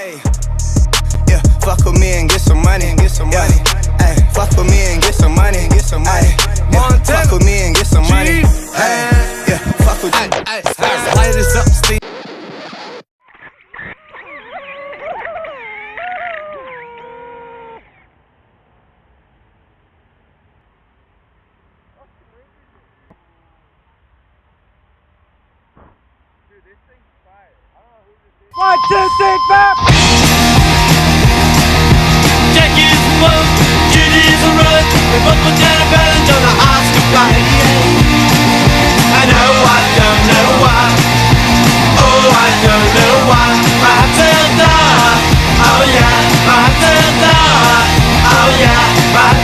Hey, yeah, fuck with me and get some money. Hey, fuck with me and get some money. Ay, yeah, fuck with me and get some money. Hey, yeah, fuck with me. Light is up, Steve. One, two, three, clap! Jack is a mug, Judy is a rug. We both put down a balance on the Oscar fight. I know I don't know why. Oh, I don't know why. My heart turned dark. Oh yeah, my heart turned dark. Oh yeah, my heart